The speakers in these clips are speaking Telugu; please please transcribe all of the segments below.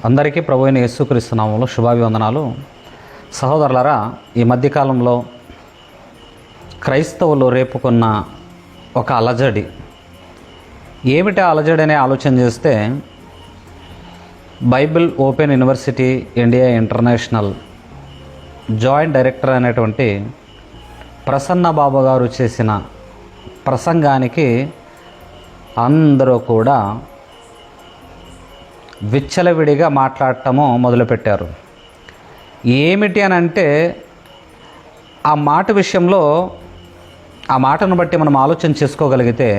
అందరికీ ప్రభు అయిన యేసుక్రీస్తు నామములో శుభాభివందనాలు. సహోదరులారా, ఈ మధ్యకాలంలో క్రైస్తవులు రేపుకున్న ఒక అలజడి ఏమిటి? అలజడి అనే ఆలోచన చేస్తే Bible open university India international joint director అనేటువంటి ప్రసన్న బాబు గారు చేసిన ప్రసంగానికి అందరూ కూడా విచ్చలవిడిగా మాట్లాడటము మొదలుపెట్టారు. ఏమిటి అని అంటే ఆ మాట విషయంలో ఆ మాటను బట్టి మనం ఆలోచన చేసుకోగలిగితే,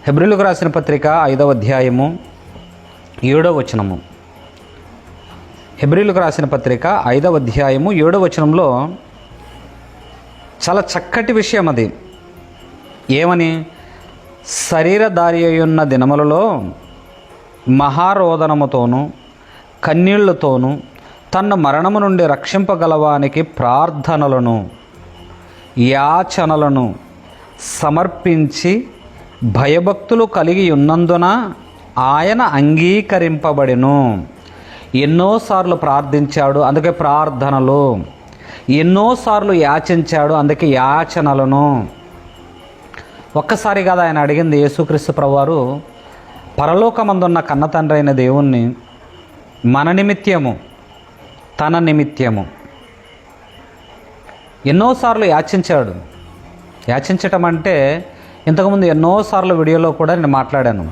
హెబ్రీయులకు రాసిన పత్రిక 5వ అధ్యాయము 7వ వచనము, హెబ్రీయులకు రాసిన పత్రిక 5వ అధ్యాయము 7వ వచనంలో చాలా చక్కటి విషయం అది. ఏమని? శరీరధారి అయ్యున్న దినములలో మహారోదనముతోనూ కన్నీళ్లతోనూ తన్ను మరణము నుండి రక్షింపగలవానికి ప్రార్థనలను యాచనలను సమర్పించి భయభక్తులు కలిగి ఉన్నందున ఆయన అంగీకరింపబడెను. ఎన్నోసార్లు ప్రార్థించాడు, అందుకే ప్రార్థనలు. ఎన్నోసార్లు యాచించాడు, అందుకే యాచనలను. ఒక్కసారి కాదు ఆయన అడిగింది. యేసుక్రీస్తు ప్రభువారు పరలోకమందున్న కన్నతండ్రి అయిన దేవుణ్ణి మన నిమిత్తము, తన నిమిత్తము ఎన్నోసార్లు యాచించాడు. యాచించటం అంటే ఇంతకుముందు ఎన్నోసార్లు వీడియోలో కూడా నేను మాట్లాడాను.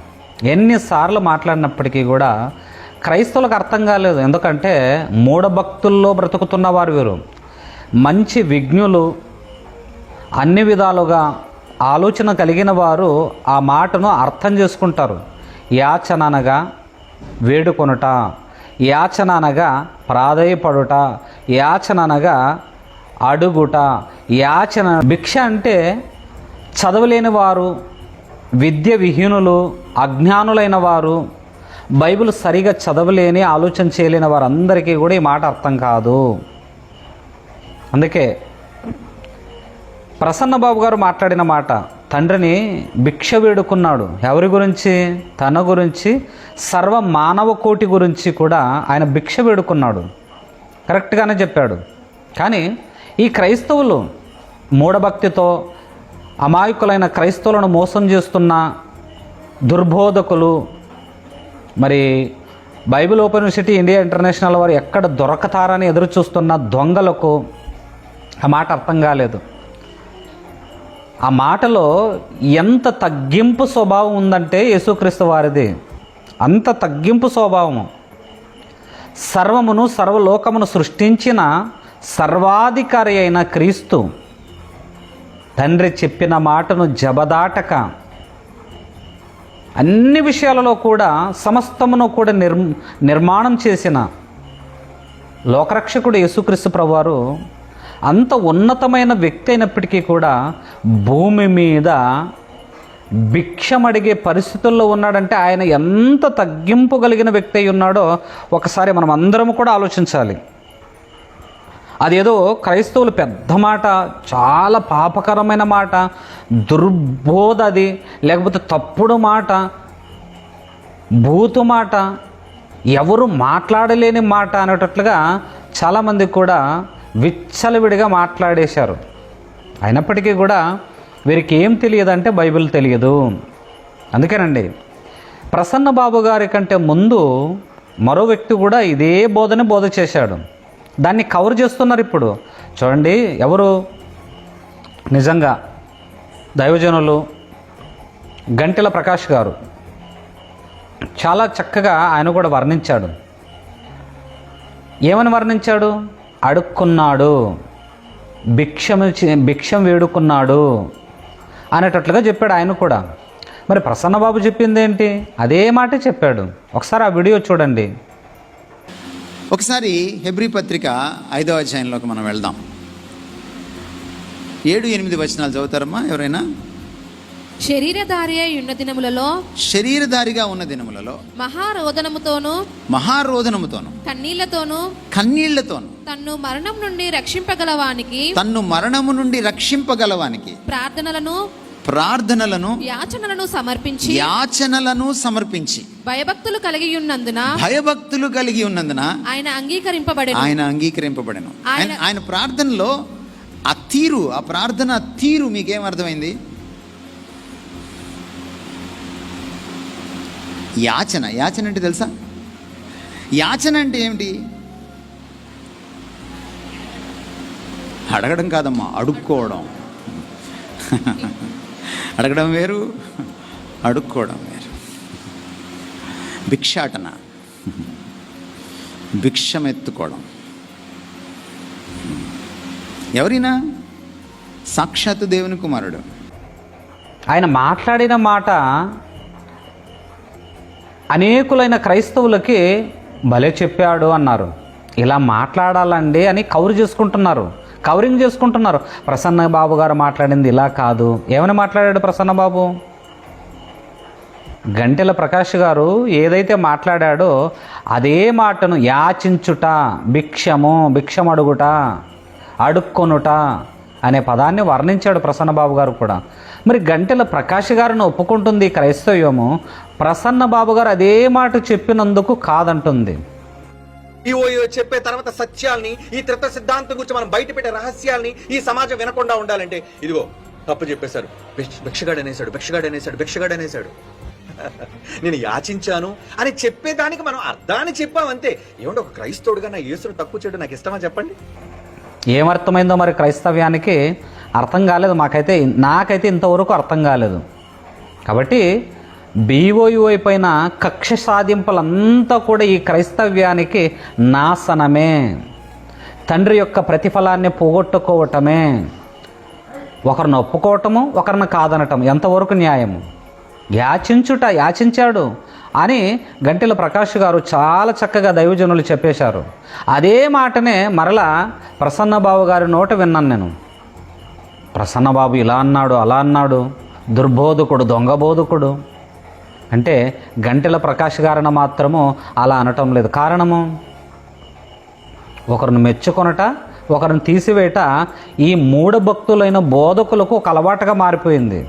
ఎన్నిసార్లు మాట్లాడినప్పటికీ కూడా క్రైస్తవులకు అర్థం కాలేదు. ఎందుకంటే మూఢభక్తుల్లో బ్రతుకుతున్న వారు వీరు. మంచి విజ్ఞులు, అన్ని విధాలుగా ఆలోచన కలిగిన వారు ఆ మాటను అర్థం చేసుకుంటారు. యాచన అనగా వేడుకొనుట, యాచన అనగా ప్రాధేయపడుట, యాచన అనగా అడుగుట, యాచన. భిక్ష అంటే చదవలేని వారు, విద్య విహీనులు, అజ్ఞానులైన వారు, బైబిల్ సరిగా చదవలేని, ఆలోచన చేయలేని వారందరికీ కూడా ఈ మాట అర్థం కాదు. అందుకే ప్రసన్న బాబు గారు మాట్లాడిన మాట, తండ్రిని భిక్ష వేడుకున్నాడు. ఎవరి గురించి? తన గురించి, సర్వ మానవ కోటి గురించి కూడా ఆయన భిక్ష వేడుకున్నాడు. కరెక్ట్గానే చెప్పాడు. కానీ ఈ క్రైస్తవులు మూఢభక్తితో అమాయకులైన క్రైస్తవులను మోసం చేస్తున్న దుర్బోధకులు, మరి Bible open university India international వారు ఎక్కడ దొరకతారని ఎదురు చూస్తున్న దొంగలకు ఆ మాట అర్థం కాలేదు. ఆ మాటలో ఎంత తగ్గింపు స్వభావం ఉందంటే యేసుక్రీస్తు వారిది అంత తగ్గింపు స్వభావము. సర్వమును సర్వలోకమును సృష్టించిన సర్వాధికారి అయిన క్రీస్తు తండ్రి చెప్పిన మాటను జబదాటక అన్ని విషయాలలో కూడా సమస్తమును కూడా నిర్మాణం చేసిన లోకరక్షకుడు యేసుక్రీస్తు ప్రభువారు అంత ఉన్నతమైన వ్యక్తి అయినప్పటికీ కూడా భూమి మీద భిక్షమడిగే పరిస్థితుల్లో ఉన్నాడంటే ఆయన ఎంత తగ్గింపు కలిగిన వ్యక్తి అయి ఉన్నాడో ఒకసారి మనం అందరం కూడా ఆలోచించాలి. అదేదో క్రైస్తవులు పెద్ద మాట, చాలా పాపకరమైన మాట, దుర్బోధ, అది లేకపోతే తప్పుడు మాట, భూతు మాట, ఎవరు మాట్లాడలేని మాట అనేటట్లుగా చాలామంది కూడా విచ్చలవిడిగా మాట్లాడేశారు. అయినప్పటికీ కూడా వీరికి ఏం తెలియదంటే బైబిల్ తెలియదు. అందుకేనండి ప్రసన్న బాబు గారి కంటే ముందు మరో వ్యక్తి కూడా ఇదే బోధ చేశాడు. దాన్ని కవర్ చేస్తున్నారు ఇప్పుడు. చూడండి, ఎవరు? నిజంగా దైవజనులు గంటెల ప్రకాష్ గారు చాలా చక్కగా ఆయన కూడా వర్ణించాడు. ఏమని వర్ణించాడు? అడుక్కున్నాడు, భిక్షం వేడుకున్నాడు అనేటట్లుగా చెప్పాడు ఆయన కూడా. మరి ప్రసన్నబాబు చెప్పింది ఏంటి? అదే మాట చెప్పాడు. ఒకసారి ఆ వీడియో చూడండి. ఒకసారి హెబ్రీ పత్రిక 5వ అధ్యాయంలోకి మనం వెళ్దాం. 7-8 వచనాలు చదువుతారమ్మా ఎవరైనా? శరీరధారిగా ఉన్న దినములలో మహారోదనముతోను కన్నీళ్లతోను తన్ను మరణము నుండి రక్షింపగలవానికి ప్రార్థనలను ప్రార్థనలను యాచనలను సమర్పించి భయభక్తులు కలిగి ఉన్నందున ఆయన అంగీకరింపబడెను. ఆయన ప్రార్థనలో ఆ ప్రార్థన తీరు మీకేం అర్థమైంది? యాచన అంటే తెలుసా? యాచన అంటే ఏమిటి? అడగడం కాదమ్మా, అడుక్కోవడం. అడగడం వేరు, అడుక్కోవడం వేరు. భిక్షాటన, భిక్షమెత్తుకోవడం. ఎవరైనా సాక్షాత్తు దేవుని కుమారుడు. ఆయన మాట్లాడిన మాట అనేకులైన క్రైస్తవులకి భలే చెప్పాడు అన్నారు. ఇలా మాట్లాడాలండి అని కవరింగ్ చేసుకుంటున్నారు. ప్రసన్న బాబు గారు మాట్లాడింది ఇలా కాదు. ఏమని మాట్లాడాడు ప్రసన్న బాబు? గంటెల ప్రకాష్ గారు ఏదైతే మాట్లాడాడో అదే మాటను యాచించుట, భిక్షమడుగుట, అడుక్కొనుట అనే పదాన్ని వర్ణించాడు ప్రసన్న బాబు గారు కూడా. మరి గంటెల ప్రకాష్ గారిని ఒప్పుకుంటుంది క్రైస్తవ్యము, ప్రసన్న బాబు గారు అదే మాట చెప్పినందుకు కాదంటుంది. చెప్పే తర్వాత సత్యాల్ని, ఈ త్రిత్వ సిద్ధాంతం గురించి మనం బయట పెట్టే రహస్యాల్ని ఈ సమాజం వినకుండా ఉండాలంటే ఇదిగో తప్పు చెప్పేశారు, భిక్షగాడు అనేసాడు నేను యాచించాను అని చెప్పేదానికి మనం అర్థాన్ని చెప్పామంతే. ఏమంటే ఒక క్రైస్తవుడుగా నా యేసును తక్కువ చేయడం నాకు ఇష్టమా చెప్పండి? ఏమర్థమైందో మరి క్రైస్తవ్యానికి అర్థం కాలేదు. నాకైతే ఇంతవరకు అర్థం కాలేదు. కాబట్టి BOUI పైన కక్ష సాధింపులంతా కూడా ఈ క్రైస్తవ్యానికి నాశనమే. తండ్రి యొక్క ప్రతిఫలాన్ని పోగొట్టుకోవటమే. ఒకరిని ఒప్పుకోవటము, ఒకరిని కాదనటం ఎంతవరకు న్యాయము? యాచించాడు అని గంటెల ప్రకాష్ గారు చాలా చక్కగా దైవజనులు చెప్పేశారు. అదే మాటనే మరలా ప్రసన్నబాబు గారి నోట విన్నాను నేను. ప్రసన్నబాబు ఇలా అన్నాడు, అలా అన్నాడు, దుర్బోధకుడు, దొంగ బోధకుడు అంటే గంటెల ప్రకాష్ గారిని మాత్రము అలా అనటం లేదు. కారణము, ఒకరిని మెచ్చుకొనట, ఒకరిని తీసివేయట ఈ మూఢభక్తులైన బోధకులకు ఒక అలవాటుగా మారిపోయింది.